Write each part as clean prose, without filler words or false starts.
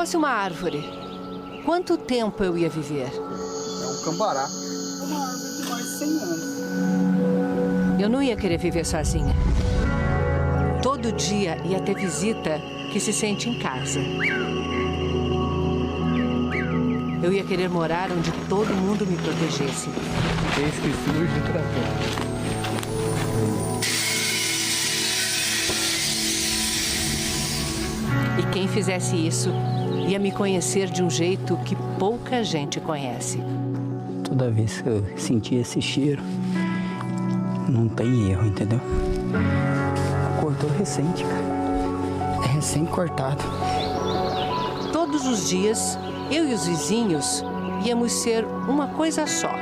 fosse uma árvore, quanto tempo eu ia viver? É um cambará. É uma árvore de mais de 100 anos. Eu não ia querer viver sozinha. Todo dia ia ter visita que se sente em casa. Eu ia querer morar onde todo mundo me protegesse. Eu esqueci o trator. E quem fizesse isso ia me conhecer de um jeito que pouca gente conhece. Toda vez que eu sentia esse cheiro, não tem erro, entendeu? Cortou recente, cara. É recém-cortado. Todos os dias, eu e os vizinhos íamos ser uma coisa só.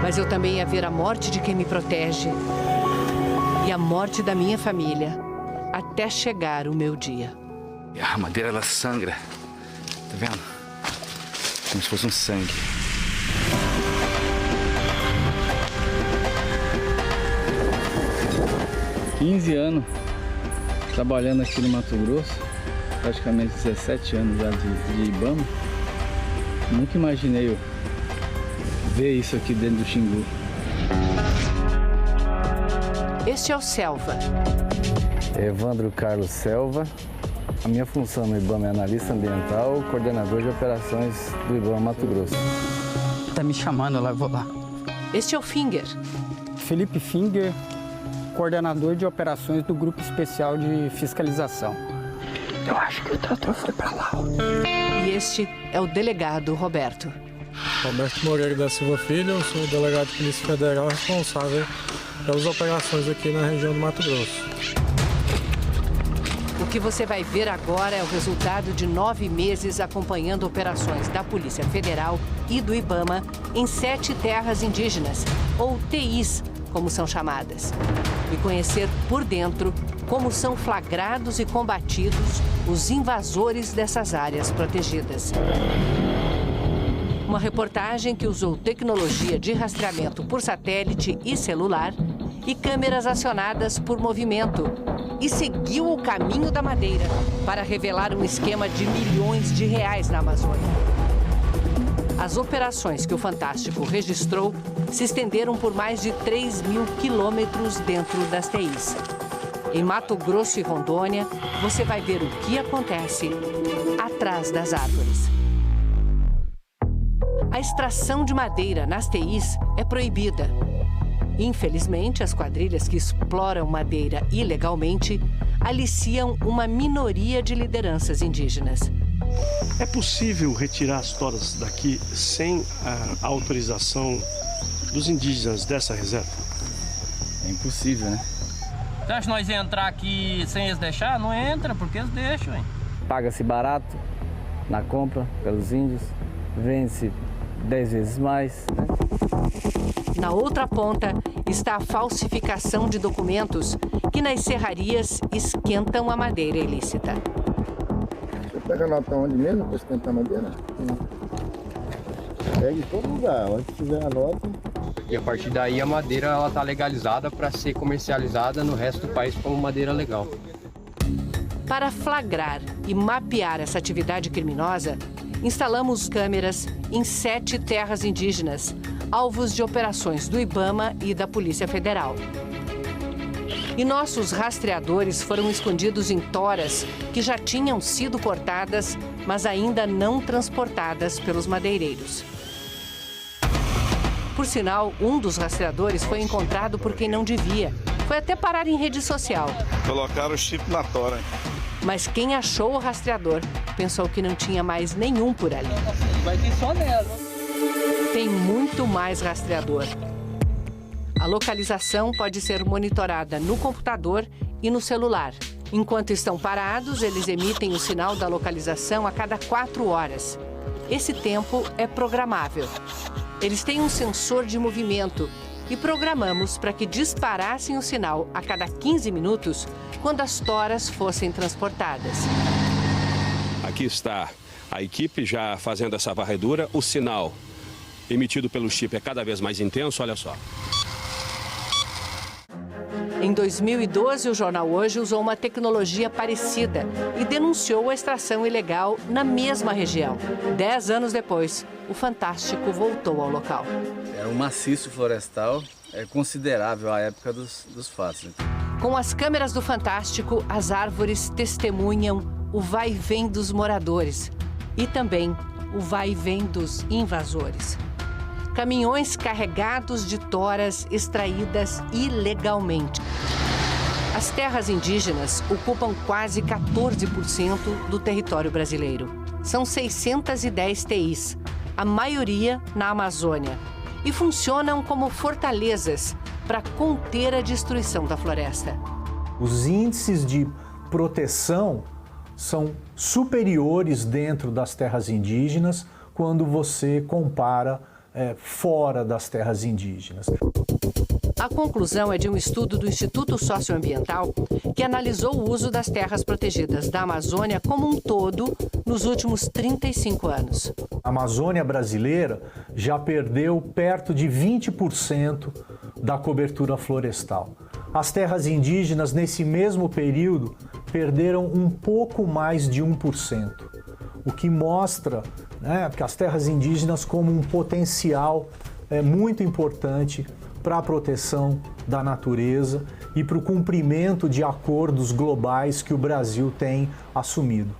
Mas eu também ia ver a morte de quem me protege e a morte da minha família até chegar o meu dia. A madeira, ela sangra. Tá vendo? Como se fosse um sangue. Há 15 anos trabalhando aqui no Mato Grosso, praticamente 17 anos já de Ibama. Nunca imaginei eu ver isso aqui dentro do Xingu. Este é o Selva. Evandro Carlos Selva. A minha função no Ibama é analista ambiental, coordenador de operações do Ibama Mato Grosso. Tá me chamando, eu vou lá. Este é o Finger. Felipe Finger, coordenador de operações do Grupo Especial de Fiscalização. Eu acho que o trator foi pra lá. E este é o delegado Roberto. Roberto Moreira da Silva Filho, eu sou delegado de Polícia Federal responsável pelas operações aqui na região do Mato Grosso. O que você vai ver agora é o resultado de 9 meses acompanhando operações da Polícia Federal e do Ibama em 7 terras indígenas, ou TIs, como são chamadas. E conhecer por dentro como são flagrados e combatidos os invasores dessas áreas protegidas. Uma reportagem que usou tecnologia de rastreamento por satélite e celular e câmeras acionadas por movimento e seguiu o caminho da madeira para revelar um esquema de milhões de reais na Amazônia. As operações que o Fantástico registrou se estenderam por mais de 3.000 quilômetros dentro das TIs. Em Mato Grosso e Rondônia, você vai ver o que acontece atrás das árvores. A extração de madeira nas TIs é proibida. Infelizmente, as quadrilhas que exploram madeira ilegalmente aliciam uma minoria de lideranças indígenas. É possível retirar as toras daqui sem a autorização dos indígenas dessa reserva? É impossível, né? Você acha que nós ia entrar aqui sem eles deixar? Não entra, porque eles deixam, hein? Paga-se barato na compra pelos índios, vende-se 10 vezes mais, né? Na outra ponta está a falsificação de documentos que nas serrarias esquentam a madeira ilícita. Você pega a nota onde mesmo para esquentar a madeira? Pega em todo lugar, onde tiver a nota. E a partir daí a madeira ela tá legalizada para ser comercializada no resto do país como madeira legal. Para flagrar e mapear essa atividade criminosa, instalamos câmeras em 7 terras indígenas, alvos de operações do Ibama e da Polícia Federal. E nossos rastreadores foram escondidos em toras que já tinham sido cortadas, mas ainda não transportadas pelos madeireiros. Por sinal, um dos rastreadores foi encontrado por quem não devia. Foi até parar em rede social. Colocaram o chip na tora. Mas quem achou o rastreador pensou que não tinha mais nenhum por ali. Vai ter só nela. Tem muito mais rastreador. A localização pode ser monitorada no computador e no celular. Enquanto estão parados, eles emitem o sinal da localização a cada 4 horas. Esse tempo é programável. Eles têm um sensor de movimento e programamos para que disparassem o sinal a cada 15 minutos quando as toras fossem transportadas. Aqui está a equipe já fazendo essa varredura. O sinal emitido pelo chip é cada vez mais intenso, olha só. Em 2012, o jornal Hoje usou uma tecnologia parecida e denunciou a extração ilegal na mesma região. 10 anos depois, o Fantástico voltou ao local. Era um maciço florestal considerável à época dos fatos. Com as câmeras do Fantástico, as árvores testemunham o vai e vem dos moradores e também o vai e vem dos invasores. Caminhões carregados de toras extraídas ilegalmente. As terras indígenas ocupam quase 14% do território brasileiro. São 610 TIs, a maioria na Amazônia, e funcionam como fortalezas para conter a destruição da floresta. Os índices de proteção são superiores dentro das terras indígenas quando você compara fora das terras indígenas. A conclusão é de um estudo do Instituto Socioambiental que analisou o uso das terras protegidas da Amazônia como um todo nos últimos 35 anos. A Amazônia brasileira já perdeu perto de 20% da cobertura florestal. As terras indígenas, nesse mesmo período, perderam um pouco mais de 1%, o que mostra que as terras indígenas como um potencial muito importante para a proteção da natureza e para o cumprimento de acordos globais que o Brasil tem assumido.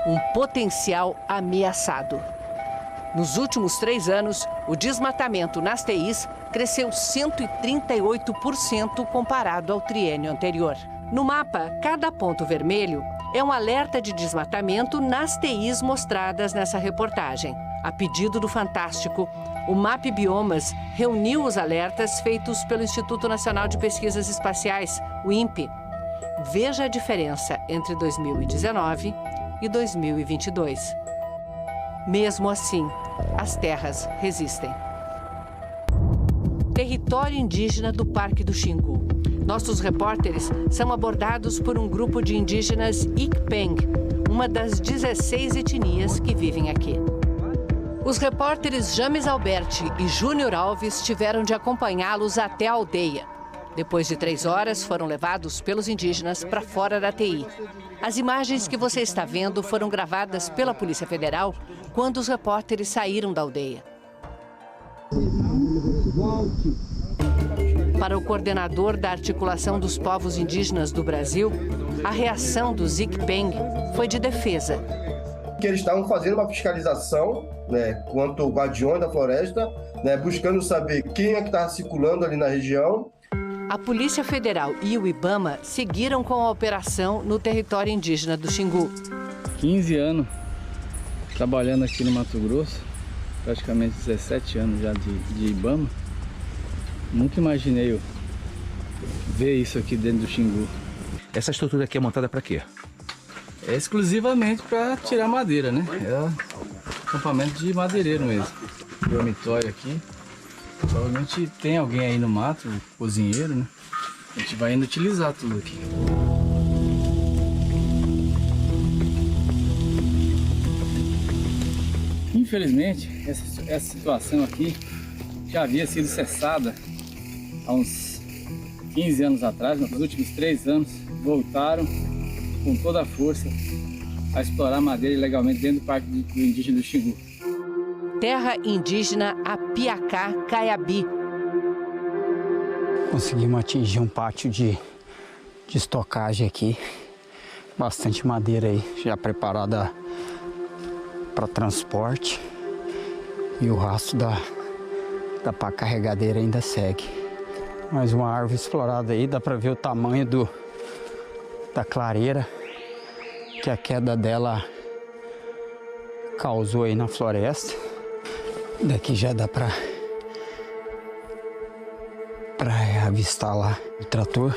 Um potencial ameaçado. Nos últimos 3 anos, o desmatamento nas TIs cresceu 138% comparado ao triênio anterior. No mapa, cada ponto vermelho é um alerta de desmatamento nas TIs mostradas nessa reportagem. A pedido do Fantástico, o MAP Biomas reuniu os alertas feitos pelo Instituto Nacional de Pesquisas Espaciais, o INPE. Veja a diferença entre 2019 e 2022. Mesmo assim, as terras resistem. Território indígena do Parque do Xingu. Nossos repórteres são abordados por um grupo de indígenas Ikpeng, uma das 16 etnias que vivem aqui. Os repórteres James Alberti e Júnior Alves tiveram de acompanhá-los até a aldeia. Depois de 3 horas, foram levados pelos indígenas para fora da TI. As imagens que você está vendo foram gravadas pela Polícia Federal quando os repórteres saíram da aldeia. Para o coordenador da Articulação dos Povos Indígenas do Brasil, a reação dos Ikpeng foi de defesa. Que eles estavam fazendo uma fiscalização, quanto ao guardião da floresta, buscando saber quem é que estava circulando ali na região. A Polícia Federal e o IBAMA seguiram com a operação no território indígena do Xingu. 15 anos trabalhando aqui no Mato Grosso, praticamente 17 anos já de IBAMA. Nunca imaginei ver isso aqui dentro do Xingu. Essa estrutura aqui é montada para quê? É exclusivamente para tirar madeira, né? É acampamento de madeireiro mesmo. Dormitório aqui. Provavelmente tem alguém aí no mato, um cozinheiro, né? A gente vai inutilizar tudo aqui. Infelizmente, essa situação aqui já havia sido cessada há uns 15 anos atrás. Nos últimos 3 anos, voltaram com toda a força a explorar madeira ilegalmente dentro do Parque do Indígena do Xingu. Terra indígena Apiacá-Caiabi. Conseguimos atingir um pátio de estocagem aqui. Bastante madeira aí, já preparada para transporte. E o rastro da pá carregadeira ainda segue. Mais uma árvore explorada aí, dá para ver o tamanho da clareira que a queda dela causou aí na floresta. Daqui já dá para avistar lá o trator.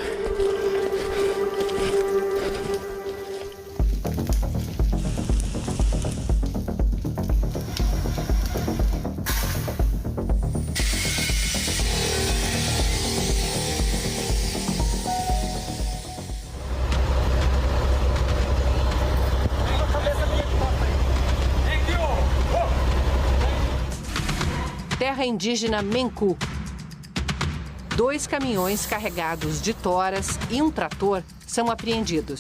Terra indígena Menku. 2 caminhões carregados de toras e um trator são apreendidos.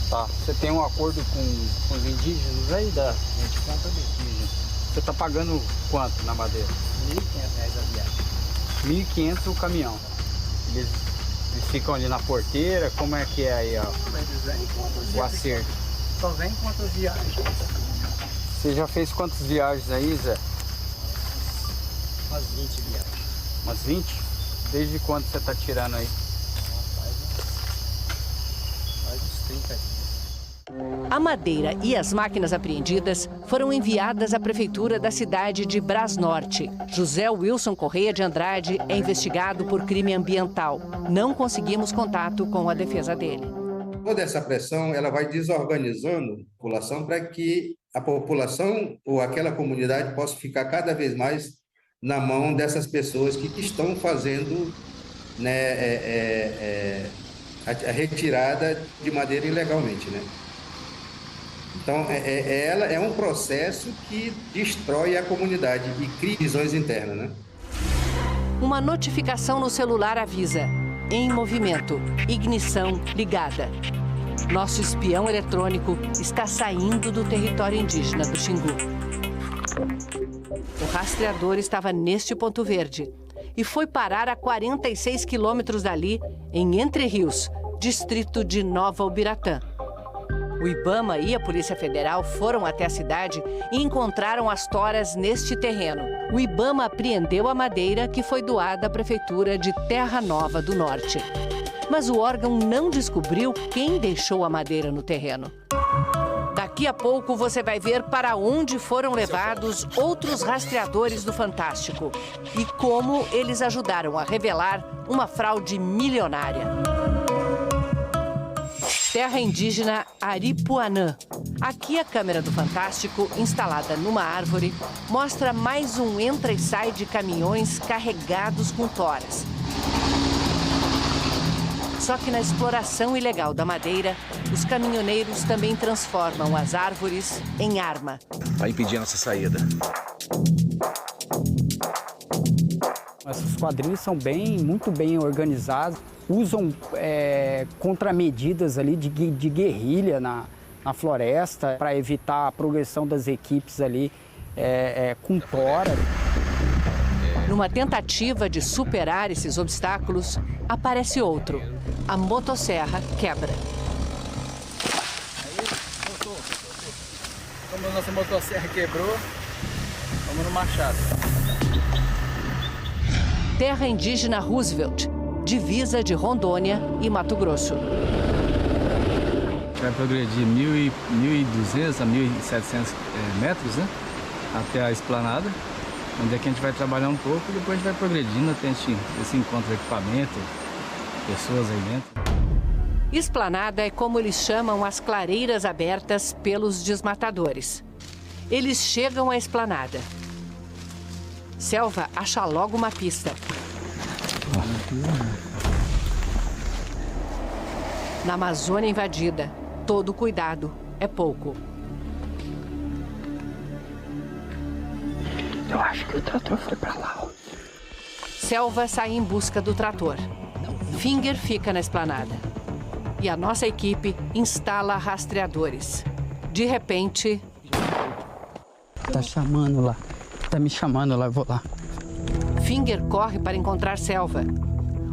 Tá, você tem um acordo com os indígenas aí da gente compra do indígena. Você tá pagando quanto na madeira? R$ 1.500 a viagem. 1.500 o caminhão. Eles ficam ali na porteira, como é que é aí, ó? O acerto. Só vem quantas viagens. Você já fez quantas viagens aí, Zé? Umas 20 viagens. Umas 20? Desde quando você tá tirando aí? Faz uns 30 dias. A madeira e as máquinas apreendidas foram enviadas à prefeitura da cidade de Brasnorte. José Wilson Correia de Andrade é investigado por crime ambiental. Não conseguimos contato com a defesa dele. Toda essa pressão ela vai desorganizando a população para que a população ou aquela comunidade possa ficar cada vez mais na mão dessas pessoas que estão fazendo, né, a retirada de madeira ilegalmente, né? Então, ela é um processo que destrói a comunidade e cria divisões internas, né? Uma notificação no celular avisa: em movimento, ignição ligada. Nosso espião eletrônico está saindo do território indígena do Xingu. O rastreador estava neste ponto verde e foi parar a 46 quilômetros dali, em Entre Rios, distrito de Nova Ubiratã. O IBAMA e a Polícia Federal foram até a cidade e encontraram as toras neste terreno. O IBAMA apreendeu a madeira que foi doada à Prefeitura de Terra Nova do Norte. Mas o órgão não descobriu quem deixou a madeira no terreno. Daqui a pouco você vai ver para onde foram levados outros rastreadores do Fantástico e como eles ajudaram a revelar uma fraude milionária. Terra indígena Aripuanã. Aqui a câmera do Fantástico, instalada numa árvore, mostra mais um entra e sai de caminhões carregados com toras. Só que na exploração ilegal da madeira, os caminhoneiros também transformam as árvores em arma. Vai impedir a nossa saída. Essas quadrilhas são muito bem organizadas, usam contramedidas ali de guerrilha na floresta para evitar a progressão das equipes ali com tora. Numa tentativa de superar esses obstáculos, aparece outro. A motosserra quebra. Como a nossa motosserra quebrou, vamos no machado. Terra indígena Roosevelt, divisa de Rondônia e Mato Grosso. Vai progredir 1.200 a 1.700 metros, né? Até a esplanada, onde é que a gente vai trabalhar um pouco e depois a gente vai progredindo até a gente se encontra equipamento, pessoas aí dentro. Esplanada é como eles chamam as clareiras abertas pelos desmatadores. Eles chegam à esplanada. Selva acha logo uma pista. Na Amazônia invadida, todo cuidado é pouco. Eu acho que o trator foi pra lá. Selva sai em busca do trator. Finger fica na esplanada. E a nossa equipe instala rastreadores. De repente... Tá chamando lá. Tá me chamando lá, eu vou lá. Finger corre para encontrar Selva.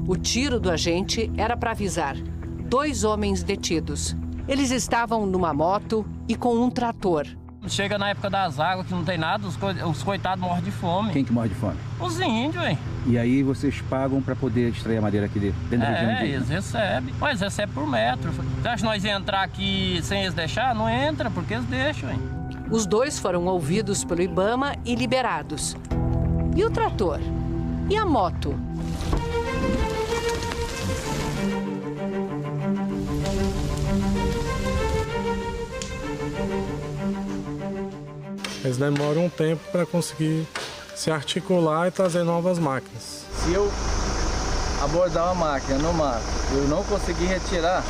O tiro do agente era para avisar 2 homens detidos. Eles estavam numa moto e com um trator. Chega na época das águas que não tem nada, os coitados morrem de fome. Quem que morre de fome? Os índios, hein? E aí vocês pagam para poder extrair a madeira aqui dentro da região indígena? Eles recebem. Mas recebe por metro. Você acha que nós ia entrar aqui sem eles deixar? Não entra, porque eles deixam, hein? Os 2 foram ouvidos pelo IBAMA e liberados. E o trator? E a moto? Eles demoram um tempo para conseguir se articular e trazer novas máquinas. Se eu abordar uma máquina no mar, eu não conseguir retirar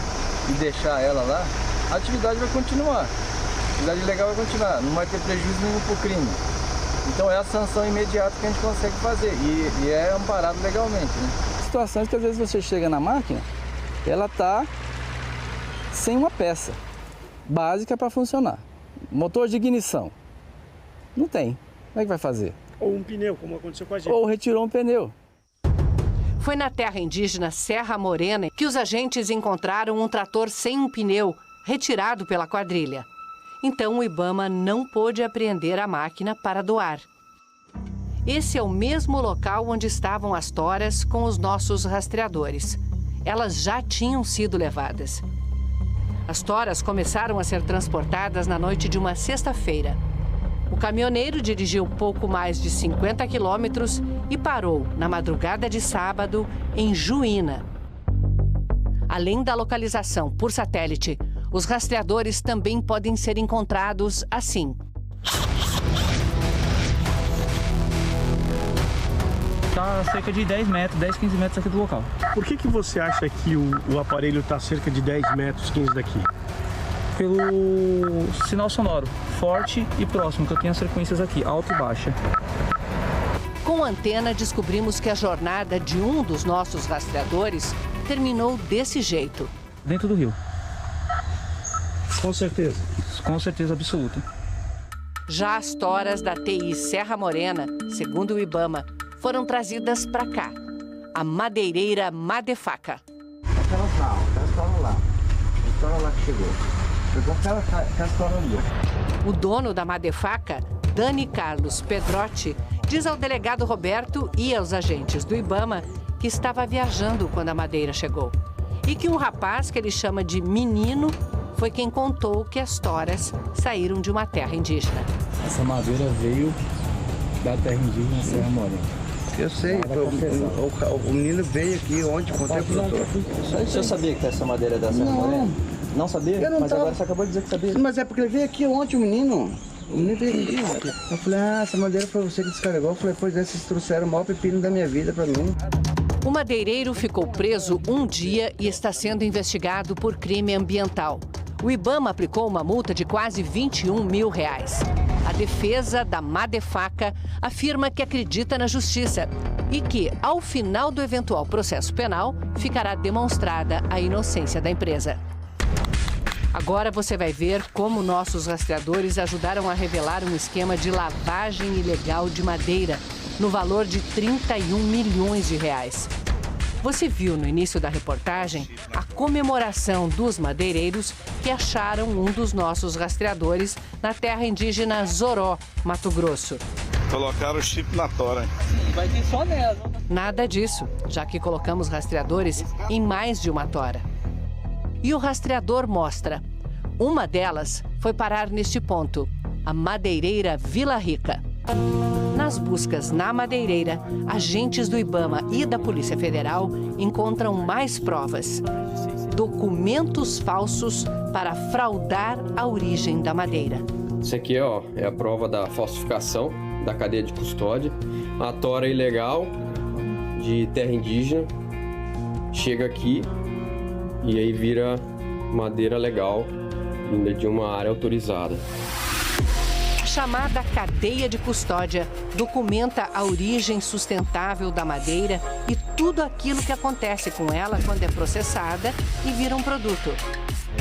e deixar ela lá, a atividade vai continuar. A atividade legal vai continuar, não vai ter prejuízo nenhum para o crime. Então é a sanção imediata que a gente consegue fazer e é amparado legalmente, né? Situações que às vezes você chega na máquina, ela tá sem uma peça básica para funcionar. Motor de ignição, não tem. Como é que vai fazer? Ou um pneu, como aconteceu com a gente. Ou retirou um pneu. Foi na terra indígena Serra Morena que os agentes encontraram um trator sem um pneu, retirado pela quadrilha. Então o IBAMA não pôde apreender a máquina para doar. Esse é o mesmo local onde estavam as toras com os nossos rastreadores. Elas já tinham sido levadas. As toras começaram a ser transportadas na noite de uma sexta-feira. O caminhoneiro dirigiu pouco mais de 50 quilômetros e parou na madrugada de sábado em Juína. Além da localização por satélite, os rastreadores também podem ser encontrados assim. Está a cerca de 10 metros, 10, 15 metros aqui do local. Por que você acha que o aparelho está cerca de 10 metros, 15 daqui? Pelo sinal sonoro, forte e próximo, que eu tenho as frequências aqui, alta e baixa. Com a antena, descobrimos que a jornada de um dos nossos rastreadores terminou desse jeito. Dentro do rio. Com certeza? Com certeza absoluta. Já as toras da TI Serra Morena, segundo o IBAMA, foram trazidas para cá. A madeireira Madefaca. Aquelas toras lá. A tora lá que chegou. Pegou aquela tora ali. O dono da Madefaca, Dani Carlos Pedrotti, diz ao delegado Roberto e aos agentes do IBAMA que estava viajando quando a madeira chegou. E que um rapaz que ele chama de menino foi quem contou que as toras saíram de uma terra indígena. Essa madeira veio da terra indígena Serra Morena. Eu sei, o menino veio aqui ontem, contei pro doutor. O senhor sabia que essa madeira é da Serra Morena? Não sabia? Mas agora você acabou de dizer que sabia. Mas é porque ele veio aqui ontem, o menino. O menino veio aqui. Eu falei, essa madeira foi você que descarregou. Eu falei, pois é, vocês trouxeram o maior pepino da minha vida pra mim. O madeireiro ficou preso um dia e está sendo investigado por crime ambiental. O IBAMA aplicou uma multa de quase R$21 mil. A defesa da Madefaca afirma que acredita na justiça e que, ao final do eventual processo penal, ficará demonstrada a inocência da empresa. Agora você vai ver como nossos rastreadores ajudaram a revelar um esquema de lavagem ilegal de madeira no valor de R$31 milhões. Você viu no início da reportagem a comemoração dos madeireiros que acharam um dos nossos rastreadores na terra indígena Zoró, Mato Grosso. Colocaram o chip na tora. Vai ter só nela. Nada disso, já que colocamos rastreadores em mais de uma tora. E o rastreador mostra. Uma delas foi parar neste ponto, a madeireira Vila Rica. Nas buscas na madeireira, agentes do IBAMA e da Polícia Federal encontram mais provas. Documentos falsos para fraudar a origem da madeira. Isso aqui é a prova da falsificação da cadeia de custódia. A tora ilegal de terra indígena chega aqui e aí vira madeira legal vinda de uma área autorizada. Chamada cadeia de custódia, documenta a origem sustentável da madeira e tudo aquilo que acontece com ela quando é processada e vira um produto.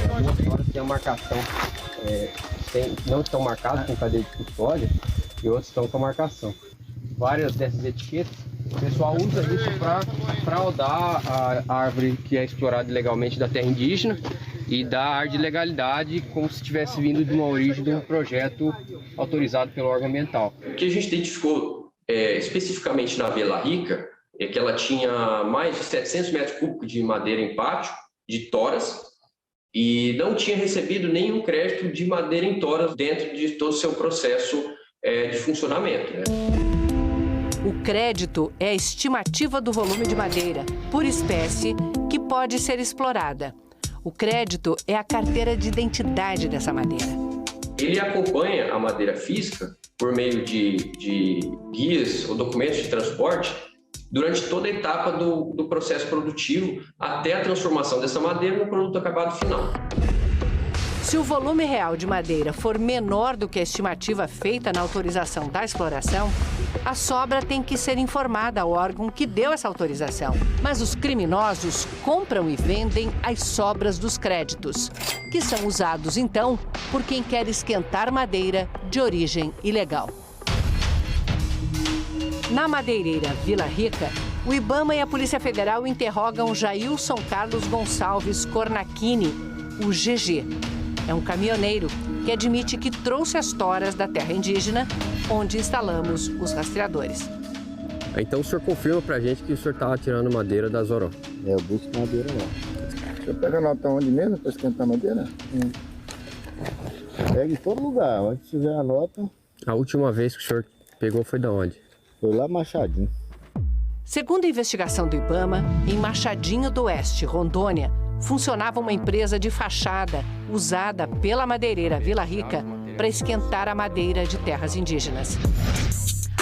Algumas toras têm a marcação, não estão marcadas com cadeia de custódia e outras estão com a marcação. Várias dessas etiquetas, o pessoal usa isso para fraudar a árvore que é explorada ilegalmente da terra indígena e dar ar de legalidade como se tivesse vindo de uma origem de um projeto autorizado pelo órgão ambiental. O que a gente identificou especificamente na Vila Rica é que ela tinha mais de 700 metros cúbicos de madeira em pátio, de toras, e não tinha recebido nenhum crédito de madeira em toras dentro de todo o seu processo de funcionamento. O crédito é a estimativa do volume de madeira por espécie que pode ser explorada. O crédito é a carteira de identidade dessa madeira. Ele acompanha a madeira física por meio de guias ou documentos de transporte durante toda a etapa do processo produtivo até a transformação dessa madeira no produto acabado final. Se o volume real de madeira for menor do que a estimativa feita na autorização da exploração, a sobra tem que ser informada ao órgão que deu essa autorização. Mas os criminosos compram e vendem as sobras dos créditos, que são usados, então, por quem quer esquentar madeira de origem ilegal. Na madeireira Vila Rica, o IBAMA e a Polícia Federal interrogam Jailson Carlos Gonçalves Cornacchini, o GG. É um caminhoneiro que admite que trouxe as toras da terra indígena, onde instalamos os rastreadores. Então o senhor confirma pra gente que o senhor estava tirando madeira da Zoró? Eu busco madeira lá. Você pega a nota onde mesmo para esquentar madeira? Pega em todo lugar, onde tiver a nota. A última vez que o senhor pegou foi da onde? Foi lá Machadinho. Segundo a investigação do IBAMA, em Machadinho do Oeste, Rondônia, funcionava uma empresa de fachada usada pela madeireira Vila Rica para esquentar a madeira de terras indígenas.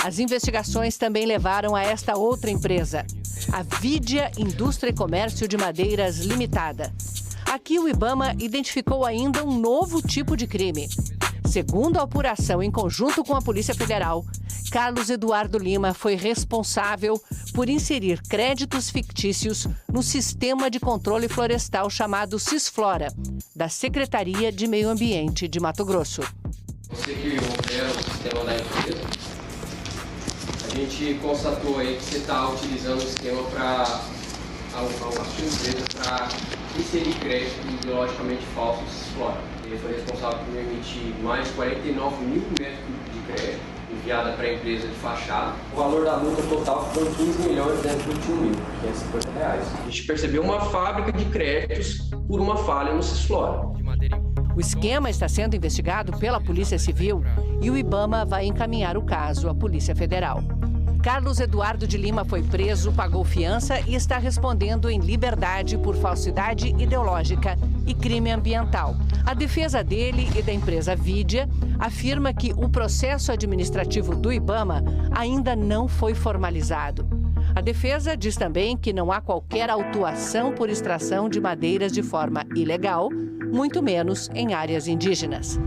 As investigações também levaram a esta outra empresa, a Vidia Indústria e Comércio de Madeiras Limitada. Aqui o IBAMA identificou ainda um novo tipo de crime. Segundo a apuração em conjunto com a Polícia Federal, Carlos Eduardo Lima foi responsável por inserir créditos fictícios no sistema de controle florestal chamado Cisflora, da Secretaria de Meio Ambiente de Mato Grosso. Você que opera o sistema da empresa, a gente constatou aí que você está utilizando o sistema para a sua empresa para inserir crédito ideologicamente falso no Cisflora. Ele foi responsável por emitir mais de 49 mil metros cúbicos de crédito enviada para a empresa de fachada. O valor da multa total foi 15.221.550 reais. A gente percebeu uma fábrica de créditos por uma falha no Cisflora. O esquema está sendo investigado pela Polícia Civil e o IBAMA vai encaminhar o caso à Polícia Federal. Carlos Eduardo de Lima foi preso, pagou fiança e está respondendo em liberdade por falsidade ideológica e crime ambiental. A defesa dele e da empresa Vidia afirma que o processo administrativo do IBAMA ainda não foi formalizado. A defesa diz também que não há qualquer autuação por extração de madeiras de forma ilegal, muito menos em áreas indígenas.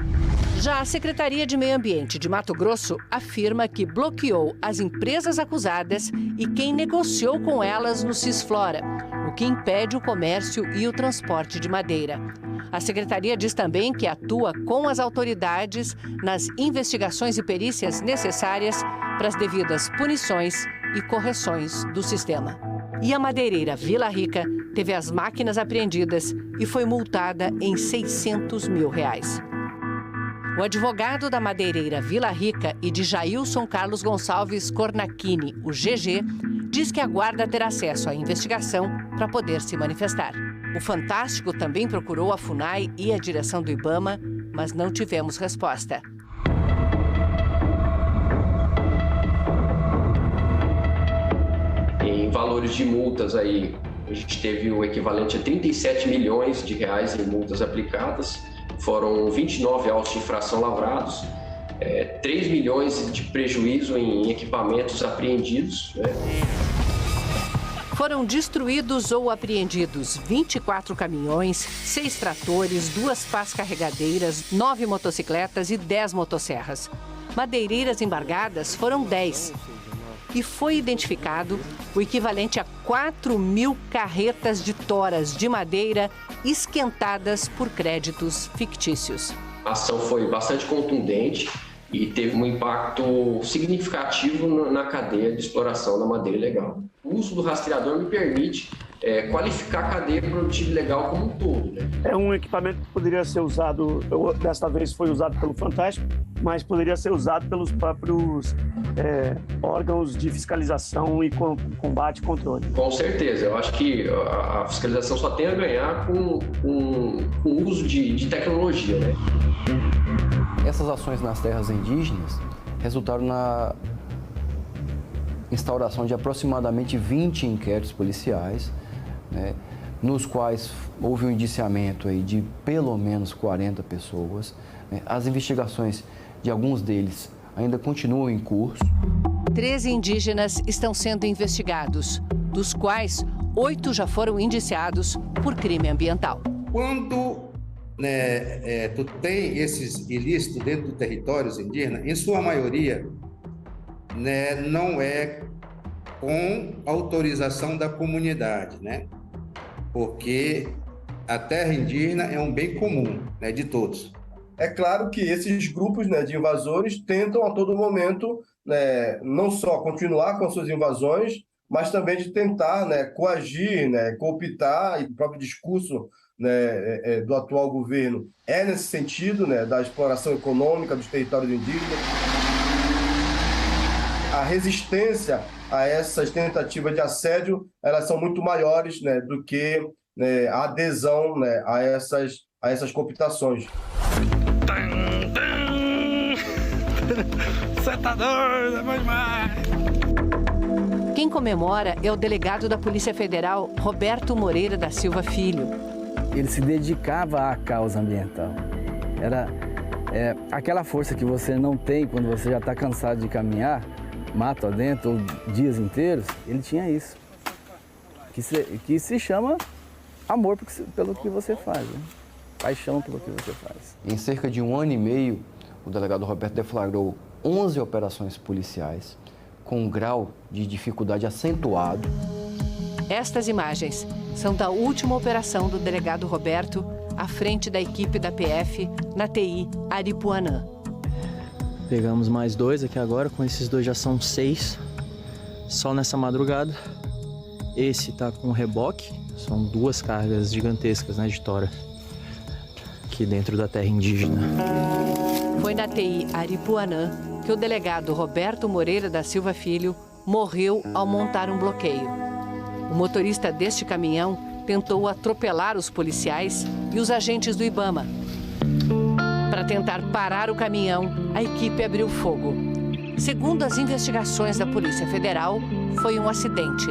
Já a Secretaria de Meio Ambiente de Mato Grosso afirma que bloqueou as empresas acusadas e quem negociou com elas no Cisflora, o que impede o comércio e o transporte de madeira. A Secretaria diz também que atua com as autoridades nas investigações e perícias necessárias para as devidas punições e correções do sistema. E a madeireira Vila Rica teve as máquinas apreendidas e foi multada em R$600 mil. O advogado da madeireira Vila Rica e de Jailson Carlos Gonçalves Cornacchini, o GG, diz que aguarda ter acesso à investigação para poder se manifestar. O Fantástico também procurou a FUNAI e a direção do IBAMA, mas não tivemos resposta. Em valores de multas aí, a gente teve o equivalente a 37 milhões de reais em multas aplicadas. Foram 29 autos de infração lavrados, 3 milhões de prejuízo em equipamentos apreendidos. Foram destruídos ou apreendidos 24 caminhões, 6 tratores, 2 pás carregadeiras, 9 motocicletas e 10 motosserras. Madeireiras embargadas foram 10. E foi identificado o equivalente a 4.000 carretas de toras de madeira esquentadas por créditos fictícios. A ação foi bastante contundente e teve um impacto significativo na cadeia de exploração da madeira ilegal. O uso do rastreador me permite qualificar a cadeia produtiva ilegal como um todo. Né? É um equipamento que poderia ser usado, desta vez foi usado pelo Fantástico, mas poderia ser usado pelos próprios órgãos de fiscalização e combate e controle. Com certeza, eu acho que a fiscalização só tem a ganhar com o uso de tecnologia. Né? Essas ações nas terras indígenas resultaram na instauração de aproximadamente 20 inquéritos policiais, né, nos quais houve um indiciamento aí de pelo menos 40 pessoas. Né. As investigações de alguns deles ainda continuam em curso. 13 indígenas estão sendo investigados, dos quais 8 já foram indiciados por crime ambiental. Quando né, tu tem esses ilícitos dentro do território indígena, em sua maioria, né, não é com autorização da comunidade, né? Porque a terra indígena é um bem comum, né, de todos. É claro que esses grupos, né, de invasores tentam a todo momento, né, não só continuar com as suas invasões, mas também de tentar, né, coagir, né, cooptar, e o próprio discurso, né, do atual governo é nesse sentido, né, da exploração econômica dos territórios indígenas. A resistência a essas tentativas de assédio, elas são muito maiores, né, do que, né, a adesão, né, a essas cooptações. Você tá doido, mais. Quem comemora é o delegado da Polícia Federal, Roberto Moreira da Silva Filho. Ele se dedicava à causa ambiental. Era aquela força que você não tem quando você já está cansado de caminhar, mato adentro, ou dias inteiros. Ele tinha isso, que se chama amor pelo que você faz, né? Paixão pelo que você faz. Em cerca de 1 ano e meio, o delegado Roberto deflagrou 11 operações policiais com um grau de dificuldade acentuado. Estas imagens são da última operação do delegado Roberto à frente da equipe da PF na TI Aripuanã. Pegamos mais 2 aqui agora, com esses 2 já são 6, só nessa madrugada. Esse tá com reboque, são 2 cargas gigantescas, né, de tora, aqui dentro da terra indígena. Foi na TI Aripuanã que o delegado Roberto Moreira da Silva Filho morreu ao montar um bloqueio. O motorista deste caminhão tentou atropelar os policiais e os agentes do IBAMA. Para tentar parar o caminhão, a equipe abriu fogo. Segundo as investigações da Polícia Federal, foi um acidente.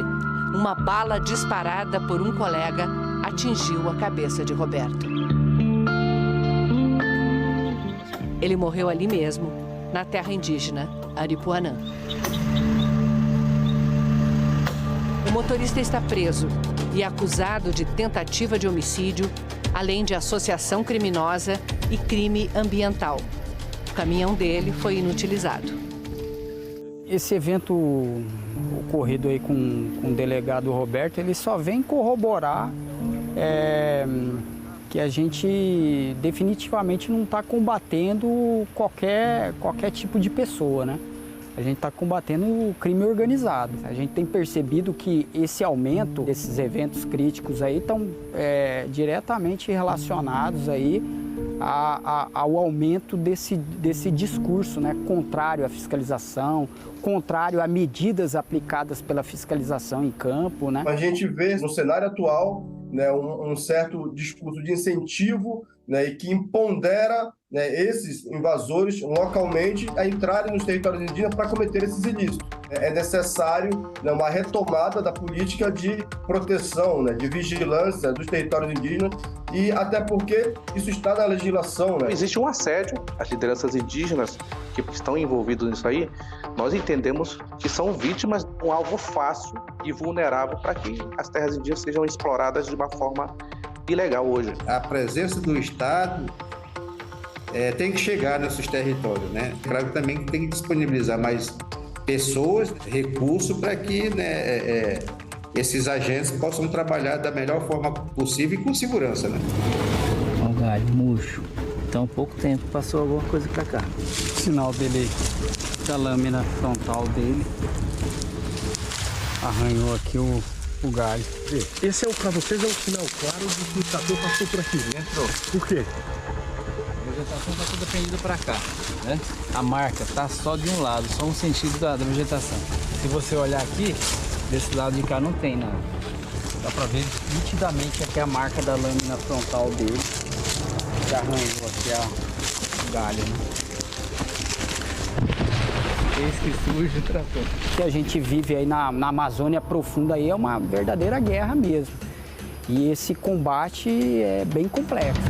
Uma bala disparada por um colega atingiu a cabeça de Roberto. Ele morreu ali mesmo, na terra indígena Aripuanã. O motorista está preso e acusado de tentativa de homicídio, além de associação criminosa e crime ambiental. O caminhão dele foi inutilizado. Esse evento ocorrido aí com o delegado Roberto, ele só vem corroborar que a gente definitivamente não está combatendo qualquer tipo de pessoa, né? A gente está combatendo o crime organizado. A gente tem percebido que esse aumento desses eventos críticos aí estão diretamente relacionados aí ao aumento desse discurso, né, contrário à fiscalização, contrário a medidas aplicadas pela fiscalização em campo, né? A gente vê no cenário atual, né, um certo discurso de incentivo, né, e que empodera, né, esses invasores localmente a entrarem nos territórios indígenas para cometer esses ilícitos. É necessário, né, uma retomada da política de proteção, né, de vigilância dos territórios indígenas, e até porque isso está na legislação, né? Existe um assédio às lideranças indígenas que estão envolvidas nisso aí. Nós entendemos que são vítimas de um alvo fácil e vulnerável para que as terras indígenas sejam exploradas de uma forma ilegal hoje. A presença do Estado tem que chegar nesses territórios, né? Claro que também tem que disponibilizar mais pessoas, recursos para que, né, esses agentes possam trabalhar da melhor forma possível e com segurança, né? Ó, o galho murcho. Então, pouco tempo passou alguma coisa para cá. O sinal dele, da lâmina frontal dele, arranhou aqui o galho. Esse para vocês é o sinal claro de que o trator passou por aqui dentro. Por quê? A vegetação está toda pendida para cá, né? A marca está só de um lado, só um sentido da vegetação. Se você olhar aqui, desse lado de cá não tem nada. Dá para ver nitidamente aqui a marca da lâmina frontal dele, que arranhou aqui o galho, né? Esse que surge o trator. O que a gente vive aí na Amazônia profunda aí é uma verdadeira guerra mesmo. E esse combate é bem complexo.